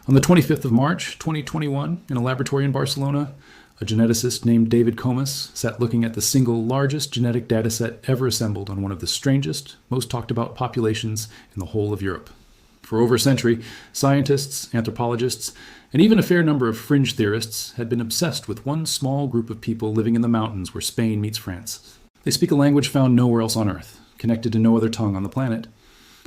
On the 25th of March, 2021, in a laboratory in Barcelona, a geneticist named David Comas sat looking at the single largest genetic dataset ever assembled on one of the strangest, most talked about populations in the whole of Europe. For over a century, scientists, anthropologists, and even a fair number of fringe theorists had been obsessed with one small group of people living in the mountains where Spain meets France. They speak a language found nowhere else on Earth, connected to no other tongue on the planet.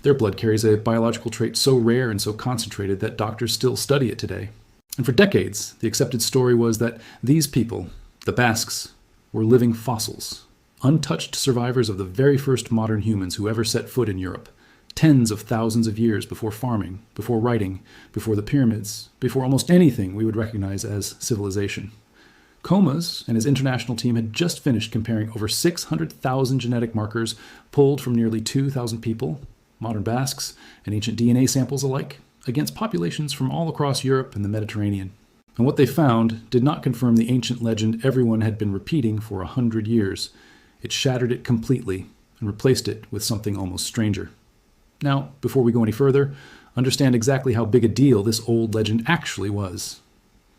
Their blood carries a biological trait so rare and so concentrated that doctors still study it today. And for decades, the accepted story was that these people, the Basques, were living fossils, untouched survivors of the very first modern humans who ever set foot in Europe, tens of thousands of years before farming, before writing, before the pyramids, before almost anything we would recognize as civilization. Comas and his international team had just finished comparing over 600,000 genetic markers pulled from nearly 2,000 people, modern Basques, and ancient DNA samples alike, against populations from all across Europe and the Mediterranean. And what they found did not confirm the ancient legend everyone had been repeating for 100 years. It shattered it completely and replaced it with something almost stranger. Now, before we go any further, understand exactly how big a deal this old legend actually was.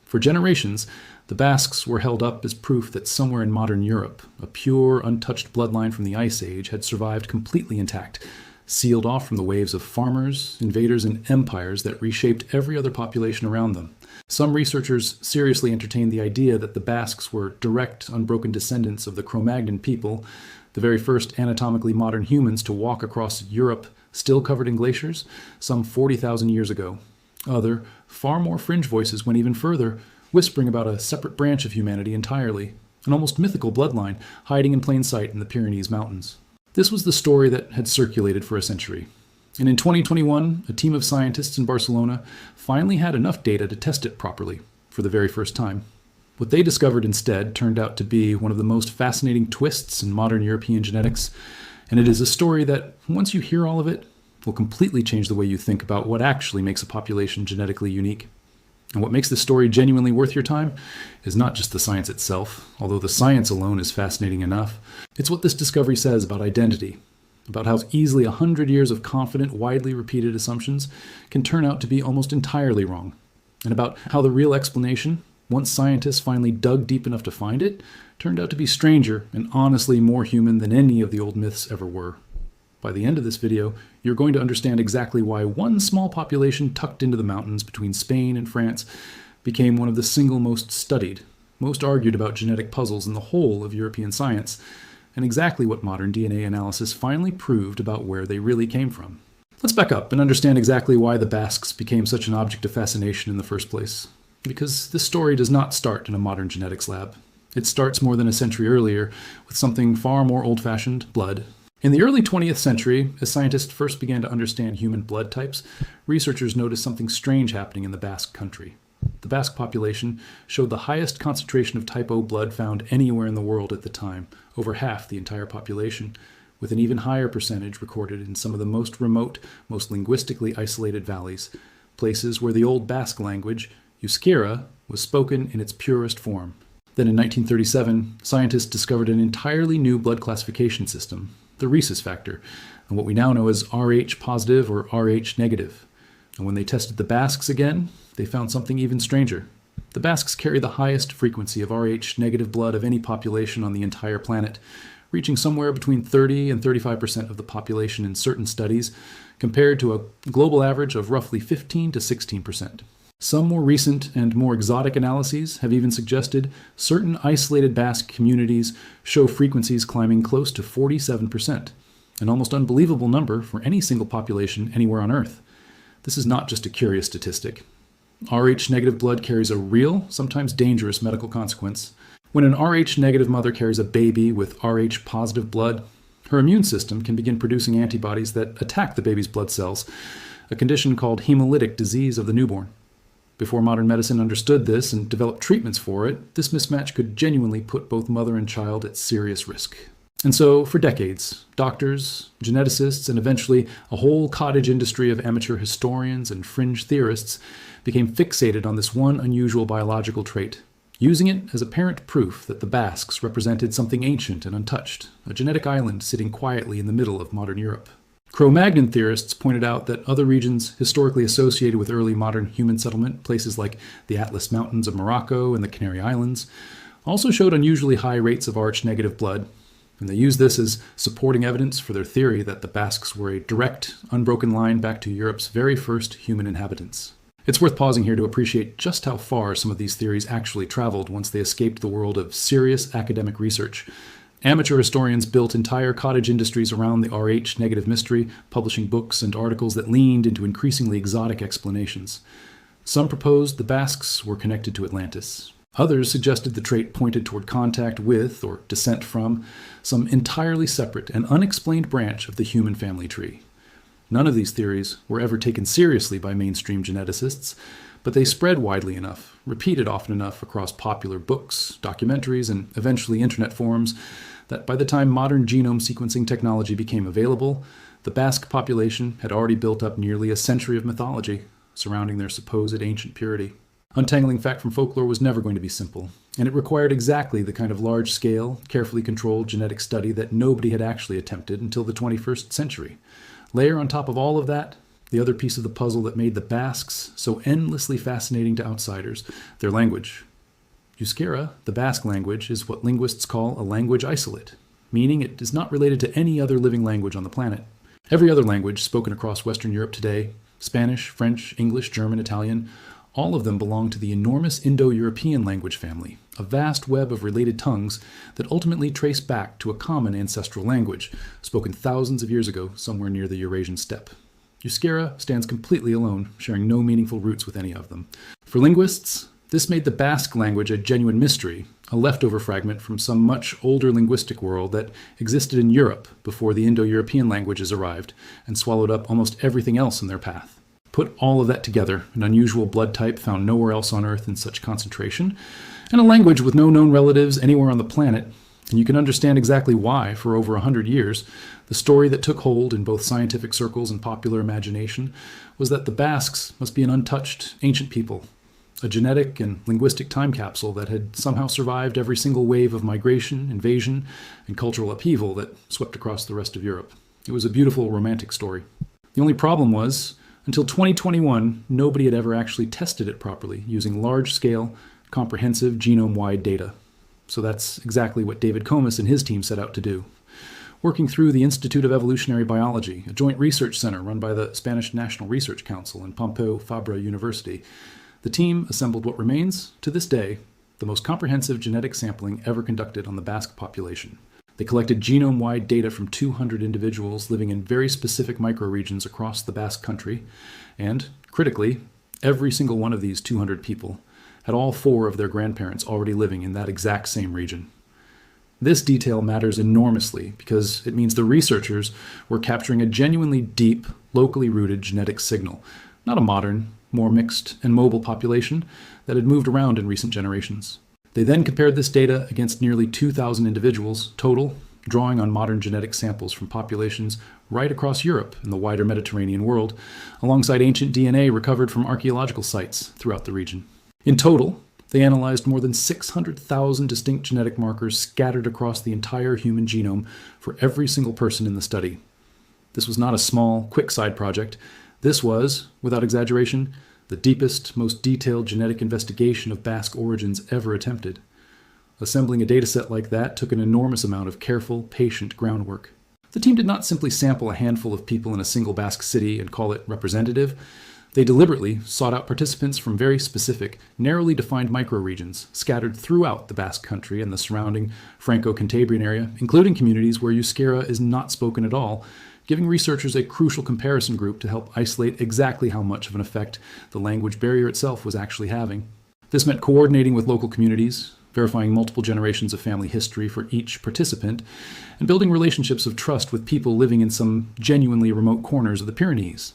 For generations, the Basques were held up as proof that somewhere in modern Europe, a pure, untouched bloodline from the Ice Age had survived completely intact, sealed off from the waves of farmers, invaders, and empires that reshaped every other population around them. Some researchers seriously entertained the idea that the Basques were direct, unbroken descendants of the Cro-Magnon people, the very first anatomically modern humans to walk across Europe still covered in glaciers, some 40,000 years ago. Other, far more fringe voices went even further, whispering about a separate branch of humanity entirely, an almost mythical bloodline hiding in plain sight in the Pyrenees Mountains. This was the story that had circulated for a century. And in 2021, a team of scientists in Barcelona finally had enough data to test it properly for the very first time. What they discovered instead turned out to be one of the most fascinating twists in modern European genetics, and it is a story that, once you hear all of it, will completely change the way you think about what actually makes a population genetically unique. And what makes this story genuinely worth your time is not just the science itself, although the science alone is fascinating enough. It's what this discovery says about identity, about how easily 100 years of confident, widely repeated assumptions can turn out to be almost entirely wrong, and about how the real explanation, once scientists finally dug deep enough to find it, turned out to be stranger and honestly more human than any of the old myths ever were. By the end of this video, you're going to understand exactly why one small population tucked into the mountains between Spain and France became one of the single most studied, most argued about genetic puzzles in the whole of European science, and exactly what modern DNA analysis finally proved about where they really came from. Let's back up and understand exactly why the Basques became such an object of fascination in the first place. Because this story does not start in a modern genetics lab. It starts more than a century earlier with something far more old-fashioned: blood. In the early 20th century, as scientists first began to understand human blood types, researchers noticed something strange happening in the Basque country. The Basque population showed the highest concentration of type O blood found anywhere in the world at the time, over half the entire population, with an even higher percentage recorded in some of the most remote, most linguistically isolated valleys, places where the old Basque language, Euskera, was spoken in its purest form. Then in 1937, scientists discovered an entirely new blood classification system, the rhesus factor, and what we now know as Rh positive or Rh negative. And when they tested the Basques again, they found something even stranger. The Basques carry the highest frequency of Rh negative blood of any population on the entire planet, reaching somewhere between 30 and 35% of the population in certain studies, compared to a global average of roughly 15 to 16%. Some more recent and more exotic analyses have even suggested certain isolated Basque communities show frequencies climbing close to 47%, an almost unbelievable number for any single population anywhere on Earth. This is not just a curious statistic. Rh negative blood carries a real, sometimes dangerous medical consequence. When an Rh negative mother carries a baby with Rh positive blood, her immune system can begin producing antibodies that attack the baby's blood cells, a condition called hemolytic disease of the newborn. Before modern medicine understood this and developed treatments for it, this mismatch could genuinely put both mother and child at serious risk. And so, for decades, doctors, geneticists, and eventually a whole cottage industry of amateur historians and fringe theorists became fixated on this one unusual biological trait, using it as apparent proof that the Basques represented something ancient and untouched, a genetic island sitting quietly in the middle of modern Europe. Cro-Magnon theorists pointed out that other regions historically associated with early modern human settlement, places like the Atlas Mountains of Morocco and the Canary Islands, also showed unusually high rates of Rh-negative blood, and they used this as supporting evidence for their theory that the Basques were a direct, unbroken line back to Europe's very first human inhabitants. It's worth pausing here to appreciate just how far some of these theories actually traveled once they escaped the world of serious academic research. Amateur historians built entire cottage industries around the Rh-negative mystery, publishing books and articles that leaned into increasingly exotic explanations. Some proposed the Basques were connected to Atlantis. Others suggested the trait pointed toward contact with, or descent from, some entirely separate and unexplained branch of the human family tree. None of these theories were ever taken seriously by mainstream geneticists, but they spread widely enough, repeated often enough across popular books, documentaries, and eventually internet forums, that by the time modern genome sequencing technology became available, the Basque population had already built up nearly a century of mythology surrounding their supposed ancient purity. Untangling fact from folklore was never going to be simple, and it required exactly the kind of large-scale, carefully controlled genetic study that nobody had actually attempted until the 21st century. Layer on top of all of that, the other piece of the puzzle that made the Basques so endlessly fascinating to outsiders, their language. Euskera, the Basque language, is what linguists call a language isolate, meaning it is not related to any other living language on the planet. Every other language spoken across Western Europe today, Spanish, French, English, German, Italian, all of them belong to the enormous Indo-European language family, a vast web of related tongues that ultimately trace back to a common ancestral language, spoken thousands of years ago somewhere near the Eurasian steppe. Euskera stands completely alone, sharing no meaningful roots with any of them. For linguists, this made the Basque language a genuine mystery, a leftover fragment from some much older linguistic world that existed in Europe before the Indo-European languages arrived and swallowed up almost everything else in their path. Put all of that together, an unusual blood type found nowhere else on Earth in such concentration, and a language with no known relatives anywhere on the planet, and you can understand exactly why, for over 100 years, the story that took hold in both scientific circles and popular imagination was that the Basques must be an untouched ancient people, a genetic and linguistic time capsule that had somehow survived every single wave of migration, invasion, and cultural upheaval that swept across the rest of Europe. It was a beautiful, romantic story. The only problem was, until 2021, nobody had ever actually tested it properly using large-scale, comprehensive genome-wide data. So that's exactly what David Comas and his team set out to do. Working through the Institute of Evolutionary Biology, a joint research center run by the Spanish National Research Council and Pompeu Fabra University, the team assembled what remains, to this day, the most comprehensive genetic sampling ever conducted on the Basque population. They collected genome-wide data from 200 individuals living in very specific microregions across the Basque country, and, critically, every single one of these 200 people had all 4 of their grandparents already living in that exact same region. This detail matters enormously because it means the researchers were capturing a genuinely deep, locally rooted genetic signal, not a modern, more mixed and mobile population that had moved around in recent generations. They then compared this data against nearly 2,000 individuals total, drawing on modern genetic samples from populations right across Europe and the wider Mediterranean world, alongside ancient DNA recovered from archaeological sites throughout the region. In total, they analyzed more than 600,000 distinct genetic markers scattered across the entire human genome for every single person in the study. This was not a small, quick side project. This was, without exaggeration, the deepest, most detailed genetic investigation of Basque origins ever attempted. Assembling a dataset like that took an enormous amount of careful, patient groundwork. The team did not simply sample a handful of people in a single Basque city and call it representative. They deliberately sought out participants from very specific, narrowly defined microregions scattered throughout the Basque country and the surrounding Franco-Cantabrian area, including communities where Euskera is not spoken at all, giving researchers a crucial comparison group to help isolate exactly how much of an effect the language barrier itself was actually having. This meant coordinating with local communities, verifying multiple generations of family history for each participant, and building relationships of trust with people living in some genuinely remote corners of the Pyrenees.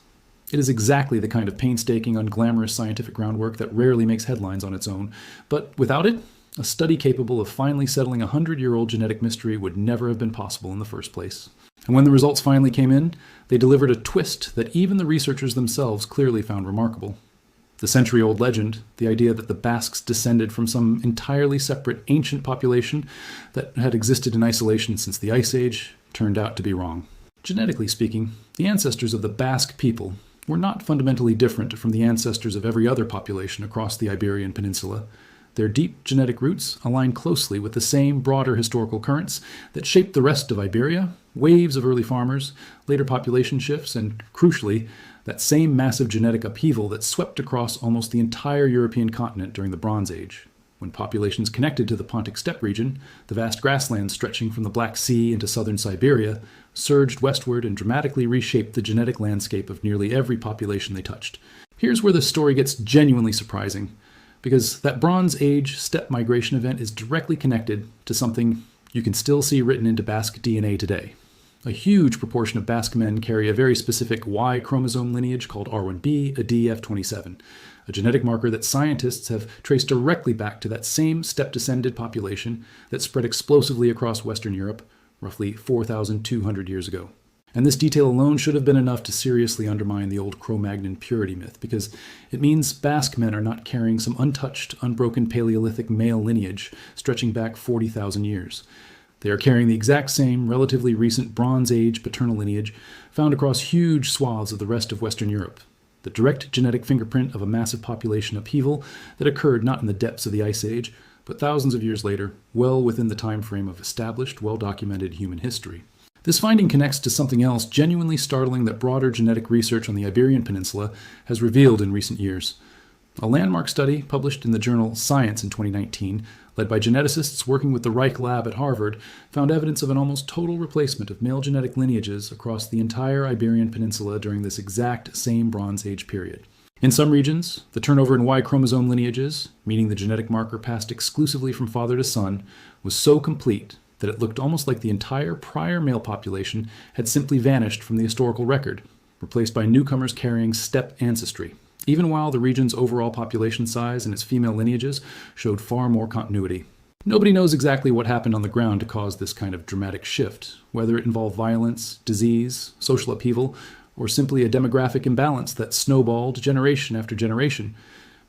It is exactly the kind of painstaking, unglamorous scientific groundwork that rarely makes headlines on its own, but without it, a study capable of finally settling a 100-year-old genetic mystery would never have been possible in the first place. And when the results finally came in, they delivered a twist that even the researchers themselves clearly found remarkable. The century-old legend, the idea that the Basques descended from some entirely separate ancient population that had existed in isolation since the Ice Age, turned out to be wrong. Genetically speaking, the ancestors of the Basque people were not fundamentally different from the ancestors of every other population across the Iberian Peninsula. Their deep genetic roots align closely with the same broader historical currents that shaped the rest of Iberia, waves of early farmers, later population shifts, and, crucially, that same massive genetic upheaval that swept across almost the entire European continent during the Bronze Age. When populations connected to the Pontic steppe region, the vast grasslands stretching from the Black Sea into southern Siberia surged westward and dramatically reshaped the genetic landscape of nearly every population they touched. Here's where the story gets genuinely surprising, because that Bronze Age steppe migration event is directly connected to something you can still see written into Basque DNA today. A huge proportion of Basque men carry a very specific Y chromosome lineage called R1b, a DF27, a genetic marker that scientists have traced directly back to that same steppe-descended population that spread explosively across Western Europe roughly 4,200 years ago. And this detail alone should have been enough to seriously undermine the old Cro-Magnon purity myth, because it means Basque men are not carrying some untouched, unbroken Paleolithic male lineage stretching back 40,000 years. They are carrying the exact same relatively recent Bronze Age paternal lineage found across huge swaths of the rest of Western Europe, the direct genetic fingerprint of a massive population upheaval that occurred not in the depths of the Ice Age, but thousands of years later, well within the time frame of established, well-documented human history. This finding connects to something else genuinely startling that broader genetic research on the Iberian Peninsula has revealed in recent years. A landmark study published in the journal Science in 2019, led by geneticists working with the Reich Lab at Harvard, found evidence of an almost total replacement of male genetic lineages across the entire Iberian Peninsula during this exact same Bronze Age period. In some regions, the turnover in Y chromosome lineages, meaning the genetic marker passed exclusively from father to son, was so complete that it looked almost like the entire prior male population had simply vanished from the historical record, replaced by newcomers carrying steppe ancestry, even while the region's overall population size and its female lineages showed far more continuity. Nobody knows exactly what happened on the ground to cause this kind of dramatic shift, whether it involved violence, disease, social upheaval, or simply a demographic imbalance that snowballed generation after generation.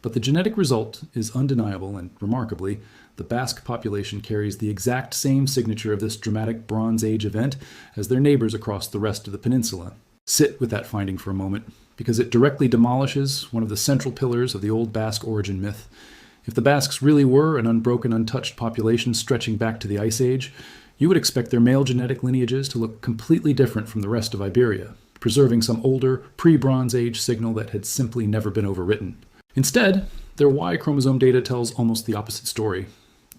But the genetic result is undeniable, and remarkably, the Basque population carries the exact same signature of this dramatic Bronze Age event as their neighbors across the rest of the peninsula. Sit with that finding for a moment, because it directly demolishes one of the central pillars of the old Basque origin myth. If the Basques really were an unbroken, untouched population stretching back to the Ice Age, you would expect their male genetic lineages to look completely different from the rest of Iberia, preserving some older, pre-Bronze Age signal that had simply never been overwritten. Instead, their Y chromosome data tells almost the opposite story.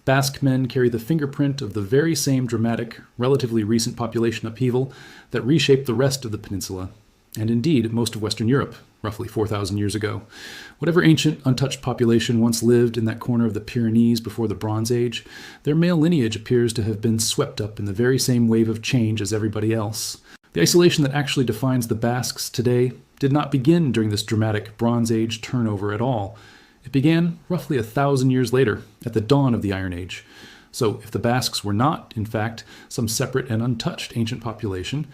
Basque men carry the fingerprint of the very same dramatic, relatively recent population upheaval that reshaped the rest of the peninsula, and indeed most of Western Europe, roughly 4,000 years ago. Whatever ancient, untouched population once lived in that corner of the Pyrenees before the Bronze Age, their male lineage appears to have been swept up in the very same wave of change as everybody else. The isolation that actually defines the Basques today did not begin during this dramatic Bronze Age turnover at all. It began roughly 1,000 years later, at the dawn of the Iron Age. So if the Basques were not, in fact, some separate and untouched ancient population,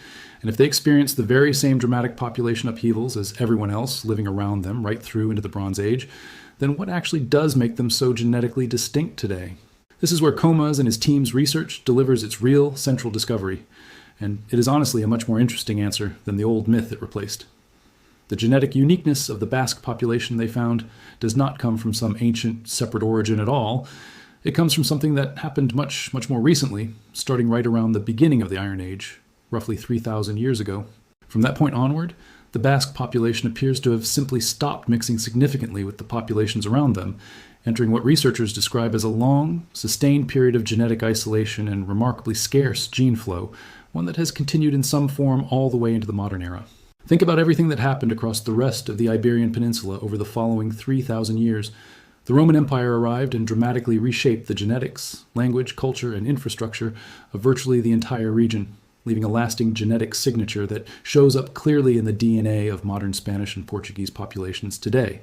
and if they experienced the very same dramatic population upheavals as everyone else living around them right through into the Bronze Age, then what actually does make them so genetically distinct today? This is where Comas and his team's research delivers its real central discovery, and it is honestly a much more interesting answer than the old myth it replaced. The genetic uniqueness of the Basque population, they found, does not come from some ancient separate origin at all. It comes from something that happened much more recently, starting right around the beginning of the Iron Age, roughly 3,000 years ago. From that point onward, the Basque population appears to have simply stopped mixing significantly with the populations around them, entering what researchers describe as a long, sustained period of genetic isolation and remarkably scarce gene flow, one that has continued in some form all the way into the modern era. Think about everything that happened across the rest of the Iberian Peninsula over the following 3,000 years. The Roman Empire arrived and dramatically reshaped the genetics, language, culture, and infrastructure of virtually the entire region, leaving a lasting genetic signature that shows up clearly in the DNA of modern Spanish and Portuguese populations today.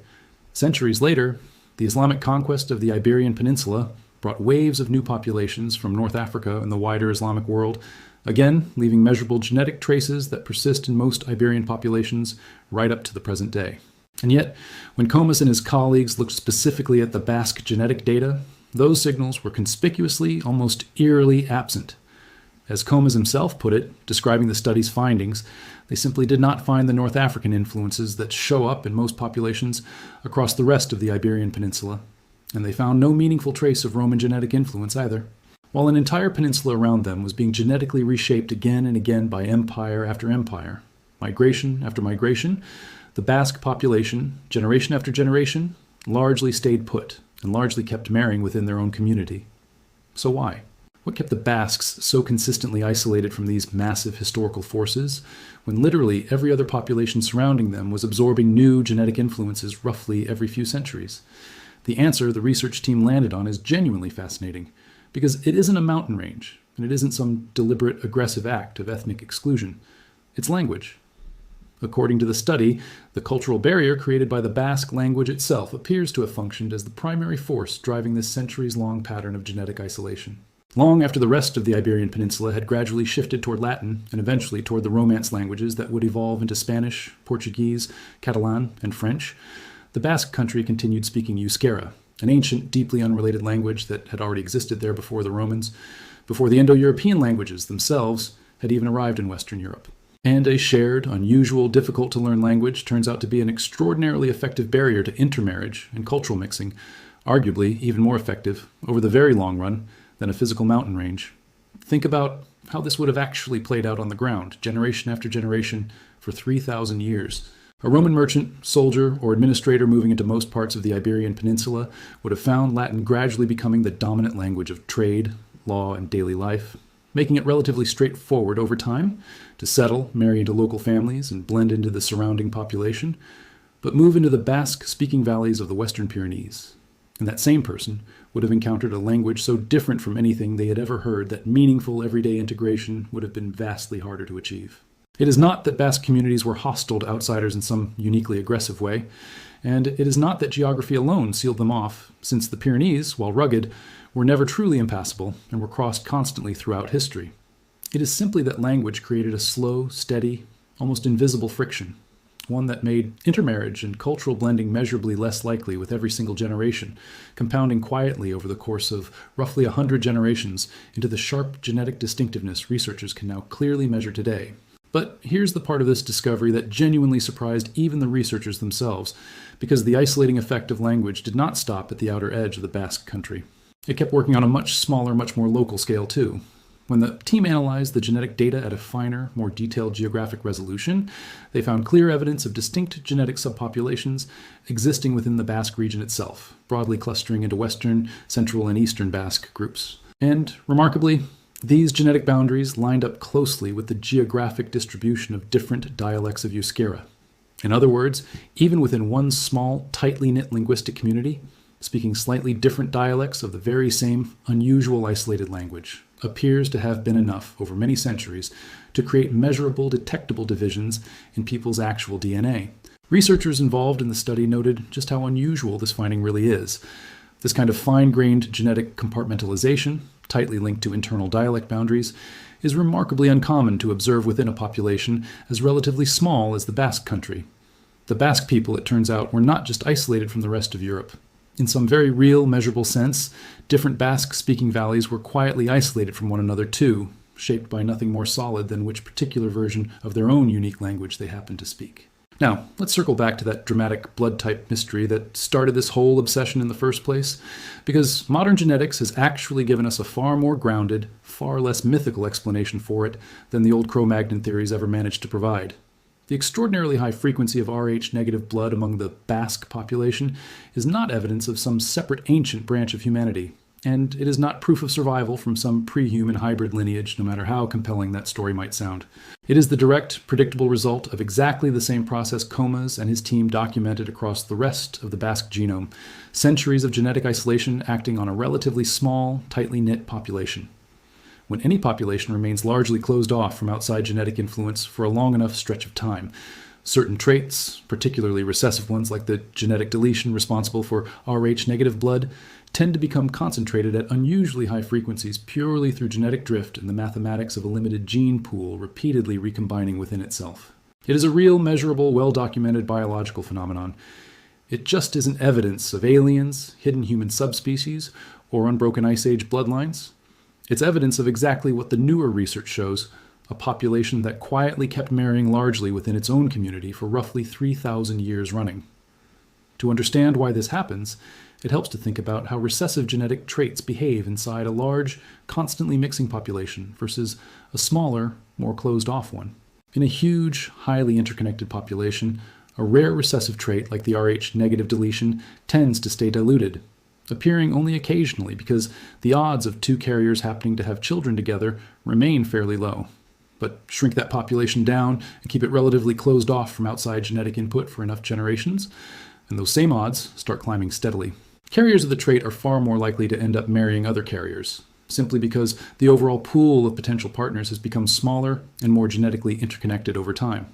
Centuries later, the Islamic conquest of the Iberian Peninsula brought waves of new populations from North Africa and the wider Islamic world, again leaving measurable genetic traces that persist in most Iberian populations right up to the present day. And yet, when Comas and his colleagues looked specifically at the Basque genetic data, those signals were conspicuously, almost eerily absent. As Comas himself put it, describing the study's findings, they simply did not find the North African influences that show up in most populations across the rest of the Iberian Peninsula, and they found no meaningful trace of Roman genetic influence either. While an entire peninsula around them was being genetically reshaped again and again by empire after empire, migration after migration, the Basque population, generation after generation, largely stayed put and largely kept marrying within their own community. So why? What kept the Basques so consistently isolated from these massive historical forces, when literally every other population surrounding them was absorbing new genetic influences roughly every few centuries? The answer the research team landed on is genuinely fascinating, because it isn't a mountain range, and it isn't some deliberate aggressive act of ethnic exclusion. It's language. According to the study, the cultural barrier created by the Basque language itself appears to have functioned as the primary force driving this centuries-long pattern of genetic isolation. Long after the rest of the Iberian Peninsula had gradually shifted toward Latin and eventually toward the Romance languages that would evolve into Spanish, Portuguese, Catalan, and French, the Basque country continued speaking Euskera, an ancient, deeply unrelated language that had already existed there before the Romans, before the Indo-European languages themselves had even arrived in Western Europe. And a shared, unusual, difficult-to-learn language turns out to be an extraordinarily effective barrier to intermarriage and cultural mixing, arguably even more effective, over the very long run, than a physical mountain range. Think about how this would have actually played out on the ground, generation after generation, for 3,000 years. A Roman merchant, soldier, or administrator moving into most parts of the Iberian Peninsula would have found Latin gradually becoming the dominant language of trade, law, and daily life, making it relatively straightforward over time to settle, marry into local families, and blend into the surrounding population, but move into the Basque-speaking valleys of the Western Pyrenees. And that same person would have encountered a language so different from anything they had ever heard that meaningful everyday integration would have been vastly harder to achieve. It is not that Basque communities were hostile to outsiders in some uniquely aggressive way, and it is not that geography alone sealed them off, since the Pyrenees, while rugged, were never truly impassable and were crossed constantly throughout history. It is simply that language created a slow, steady, almost invisible friction, one that made intermarriage and cultural blending measurably less likely with every single generation, compounding quietly over the course of roughly 100 generations into the sharp genetic distinctiveness researchers can now clearly measure today. But here's the part of this discovery that genuinely surprised even the researchers themselves, because the isolating effect of language did not stop at the outer edge of the Basque country. It kept working on a much smaller, much more local scale too. When the team analyzed the genetic data at a finer, more detailed geographic resolution, they found clear evidence of distinct genetic subpopulations existing within the Basque region itself, broadly clustering into Western, Central, and Eastern Basque groups. And, remarkably, these genetic boundaries lined up closely with the geographic distribution of different dialects of Euskera. In other words, even within one small, tightly knit linguistic community, speaking slightly different dialects of the very same unusual isolated language appears to have been enough over many centuries to create measurable, detectable divisions in people's actual DNA. Researchers involved in the study noted just how unusual this finding really is. This kind of fine-grained genetic compartmentalization, tightly linked to internal dialect boundaries, is remarkably uncommon to observe within a population as relatively small as the Basque country. The Basque people, it turns out, were not just isolated from the rest of Europe. In some very real, measurable sense, different Basque-speaking valleys were quietly isolated from one another too, shaped by nothing more solid than which particular version of their own unique language they happened to speak. Now, let's circle back to that dramatic blood type mystery that started this whole obsession in the first place, because modern genetics has actually given us a far more grounded, far less mythical explanation for it than the old Cro-Magnon theories ever managed to provide. The extraordinarily high frequency of Rh-negative blood among the Basque population is not evidence of some separate ancient branch of humanity, and it is not proof of survival from some pre-human hybrid lineage, no matter how compelling that story might sound. It is the direct, predictable result of exactly the same process Comas and his team documented across the rest of the Basque genome, centuries of genetic isolation acting on a relatively small, tightly knit population. When any population remains largely closed off from outside genetic influence for a long enough stretch of time, certain traits, particularly recessive ones like the genetic deletion responsible for Rh-negative blood, tend to become concentrated at unusually high frequencies purely through genetic drift and the mathematics of a limited gene pool repeatedly recombining within itself. It is a real, measurable, well-documented biological phenomenon. It just isn't evidence of aliens, hidden human subspecies, or unbroken Ice Age bloodlines. It's evidence of exactly what the newer research shows, a population that quietly kept marrying largely within its own community for roughly 3,000 years running. To understand why this happens, it helps to think about how recessive genetic traits behave inside a large, constantly mixing population versus a smaller, more closed-off one. In a huge, highly interconnected population, a rare recessive trait like the Rh negative deletion tends to stay diluted, appearing only occasionally because the odds of two carriers happening to have children together remain fairly low. But shrink that population down and keep it relatively closed off from outside genetic input for enough generations, and those same odds start climbing steadily. Carriers of the trait are far more likely to end up marrying other carriers, simply because the overall pool of potential partners has become smaller and more genetically interconnected over time.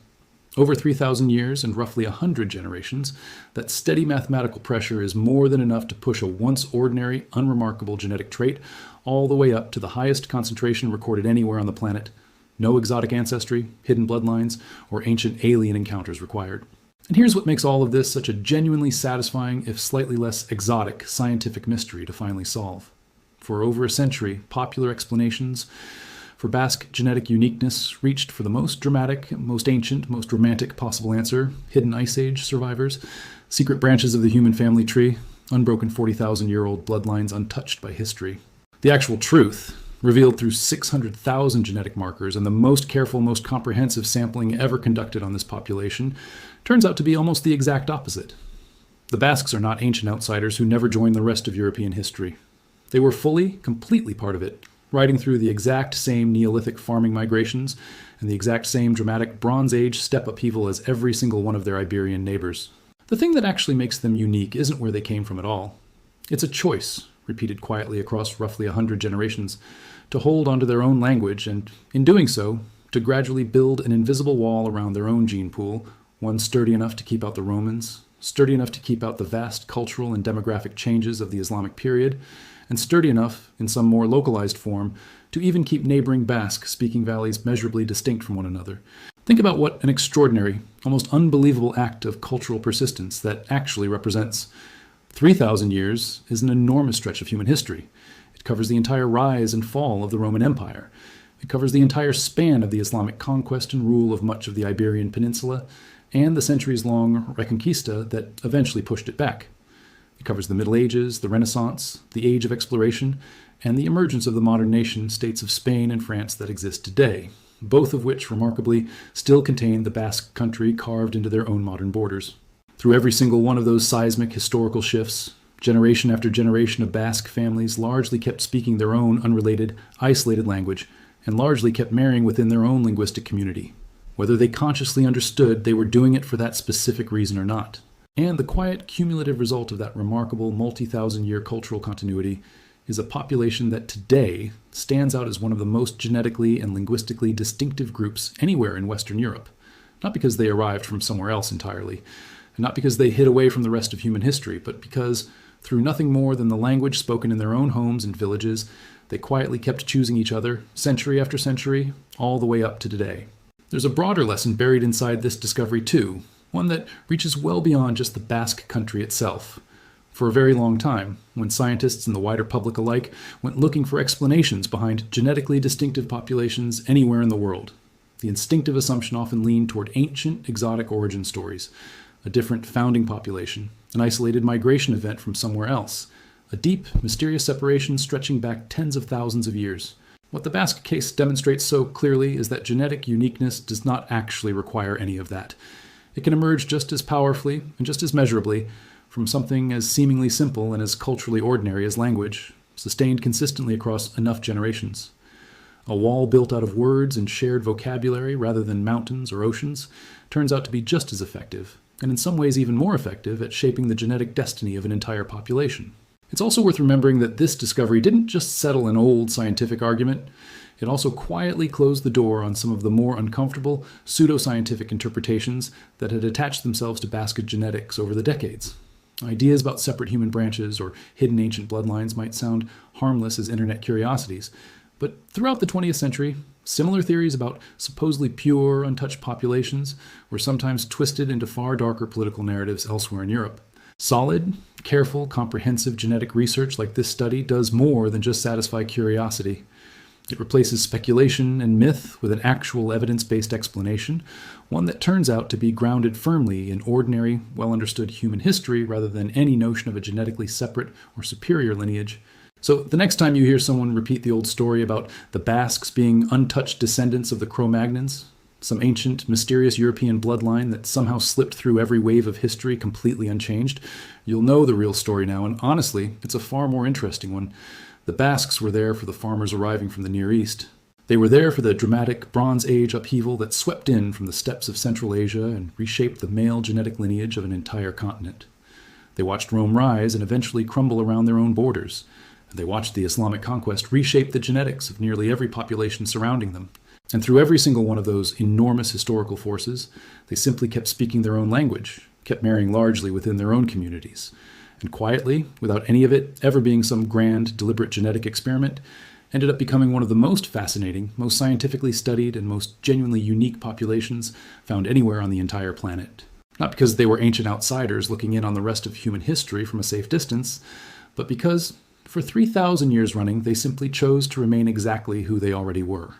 Over 3,000 years and roughly 100 generations, that steady mathematical pressure is more than enough to push a once ordinary, unremarkable genetic trait all the way up to the highest concentration recorded anywhere on the planet. No exotic ancestry, hidden bloodlines, or ancient alien encounters required. And here's what makes all of this such a genuinely satisfying, if slightly less exotic, scientific mystery to finally solve. For over a century, popular explanations for Basque genetic uniqueness reached for the most dramatic, most ancient, most romantic possible answer: hidden Ice Age survivors, secret branches of the human family tree, unbroken 40,000-year-old bloodlines untouched by history. The actual truth, revealed through 600,000 genetic markers and the most careful, most comprehensive sampling ever conducted on this population, turns out to be almost the exact opposite. The Basques are not ancient outsiders who never joined the rest of European history. They were fully, completely part of it, riding through the exact same Neolithic farming migrations and the exact same dramatic Bronze Age steppe upheaval as every single one of their Iberian neighbors. The thing that actually makes them unique isn't where they came from at all. It's a choice, repeated quietly across roughly 100 generations, to hold onto their own language and, in doing so, to gradually build an invisible wall around their own gene pool, one sturdy enough to keep out the Romans, sturdy enough to keep out the vast cultural and demographic changes of the Islamic period, and sturdy enough, in some more localized form, to even keep neighboring Basque-speaking valleys measurably distinct from one another. Think about what an extraordinary, almost unbelievable act of cultural persistence that actually represents. 3,000 years is an enormous stretch of human history. It covers the entire rise and fall of the Roman Empire. It covers the entire span of the Islamic conquest and rule of much of the Iberian Peninsula, and the centuries-long Reconquista that eventually pushed it back. It covers the Middle Ages, the Renaissance, the Age of Exploration, and the emergence of the modern nation-states of Spain and France that exist today, both of which, remarkably, still contain the Basque country carved into their own modern borders. Through every single one of those seismic historical shifts, generation after generation of Basque families largely kept speaking their own unrelated, isolated language, and largely kept marrying within their own linguistic community, whether they consciously understood they were doing it for that specific reason or not. And the quiet cumulative result of that remarkable multi-thousand-year cultural continuity is a population that today stands out as one of the most genetically and linguistically distinctive groups anywhere in Western Europe, not because they arrived from somewhere else entirely, and not because they hid away from the rest of human history, but because, through nothing more than the language spoken in their own homes and villages, they quietly kept choosing each other, century after century, all the way up to today. There's a broader lesson buried inside this discovery too, one that reaches well beyond just the Basque country itself. For a very long time, when scientists and the wider public alike went looking for explanations behind genetically distinctive populations anywhere in the world, the instinctive assumption often leaned toward ancient, exotic origin stories, a different founding population, an isolated migration event from somewhere else, a deep, mysterious separation stretching back tens of thousands of years. What the Basque case demonstrates so clearly is that genetic uniqueness does not actually require any of that. It can emerge just as powerfully and just as measurably from something as seemingly simple and as culturally ordinary as language, sustained consistently across enough generations. A wall built out of words and shared vocabulary rather than mountains or oceans turns out to be just as effective, and in some ways even more effective at shaping the genetic destiny of an entire population. It's also worth remembering that this discovery didn't just settle an old scientific argument. It also quietly closed the door on some of the more uncomfortable, pseudoscientific interpretations that had attached themselves to Basque genetics over the decades. Ideas about separate human branches or hidden ancient bloodlines might sound harmless as internet curiosities, but throughout the 20th century, similar theories about supposedly pure, untouched populations were sometimes twisted into far darker political narratives elsewhere in Europe. Solid, careful, comprehensive genetic research like this study does more than just satisfy curiosity. It replaces speculation and myth with an actual evidence-based explanation, one that turns out to be grounded firmly in ordinary, well-understood human history rather than any notion of a genetically separate or superior lineage. So the next time you hear someone repeat the old story about the Basques being untouched descendants of the Cro-Magnons, some ancient, mysterious European bloodline that somehow slipped through every wave of history completely unchanged, you'll know the real story now, and honestly, it's a far more interesting one. The Basques were there for the farmers arriving from the Near East. They were there for the dramatic Bronze Age upheaval that swept in from the steppes of Central Asia and reshaped the male genetic lineage of an entire continent. They watched Rome rise and eventually crumble around their own borders. They watched the Islamic conquest reshape the genetics of nearly every population surrounding them. And through every single one of those enormous historical forces, they simply kept speaking their own language, kept marrying largely within their own communities, and quietly, without any of it ever being some grand, deliberate genetic experiment, ended up becoming one of the most fascinating, most scientifically studied, and most genuinely unique populations found anywhere on the entire planet. Not because they were ancient outsiders looking in on the rest of human history from a safe distance, but because, for 3,000 years running, they simply chose to remain exactly who they already were.